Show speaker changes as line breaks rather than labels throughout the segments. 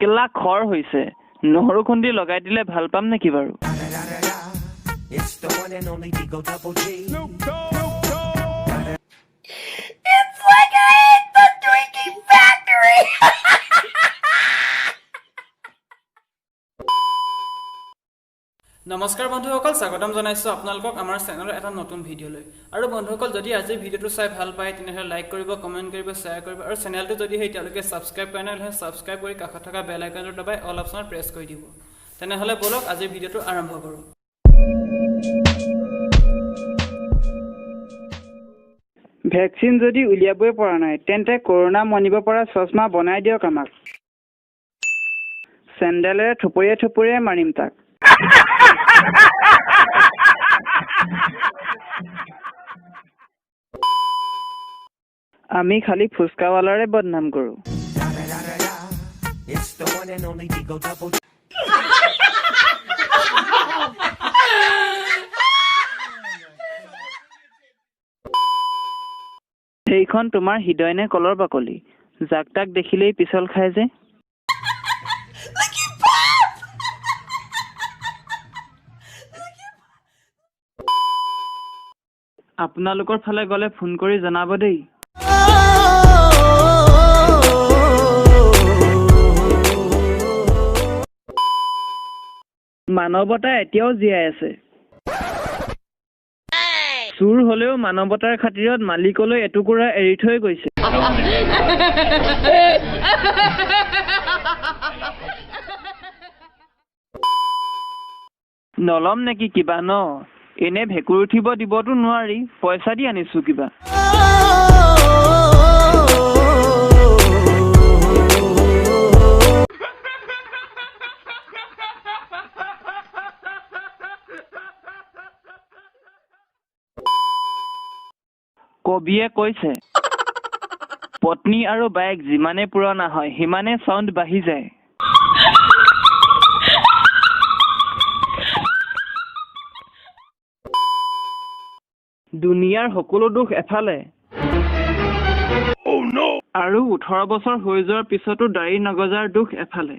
কেলা খৰ হৈছে নহৰু খুন্দি লগাই দিলে ভাল পাম নেকি বাৰু
It's the one and only Digo Double G.
It's like I hit the Twinkie factory.
নমস্কাৰ বন্ধুসকল স্বাগতম জনাইছো আপোনালোকক আমাৰ চেনেলৰ এটা নতুন ভিডিঅ'লৈ আৰু বন্ধুসকল যদি আজি ভিডিঅ'টো চাই ভাল পায় তেনেহ'লে লাইক কৰিব কমেন্ট কৰিব শ্বেয়াৰ কৰিব আৰু চেনেলটো যদি এতিয়ালৈকে সাবস্ক্ৰাইব কৰা নাই তেন্তে সাবস্ক্ৰাইব কৰি কাষত থকা বেল আইকনটো দবাই অল অপচনত প্ৰেছ কৰি দিব তেনেহ'লে বলক আজি ভিডিঅ'টো আৰম্ভ কৰোঁ
ভ্যাকচিন যদি উলিয়াবই পৰা নাই তেন্তে কৰোনা মনিব পৰা চশমা বনাই দিয়ক আমাক চেণ্ডেলেৰে থুপৰিয়ে থুপৰিয়ে মাৰিম তাক আমি খালি ফুচকাৱালাৰে বদনাম কৰোঁ
It's the one and only Digo Double G.
সেইখন তোমাৰ হৃদয় নে কলৰ বাকলি যাক তাক দেখিলেই পিছল খায় যে আপোনালোকৰ ফালে গ'লে ফোন কৰি জনাব দেই মানৱতা এতিয়াও জীয়াই আছে চুৰ হলেও মানৱতাৰ খাতিৰত মালিকলৈ এটুকুৰা এৰি থৈ গৈছে নলম নেকি কিবা ন এনে ভেকুৰ উঠিব দিবতো নোৱাৰি পইচা দি আনিছো কিবা কবিয়ে কৈছে পত্নী আৰু বাইক যিমানে পুৰণা হয় সিমানে সাউণ্ড বাঢ়ি যায় দুনিয়াৰ সকলো দুখ এফালে আৰু 18 বছৰ হৈ যোৱাৰ পিছতো দাড়ি নগজাৰ দুখ এফালে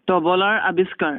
তবলাৰ আৱিষ্কাৰ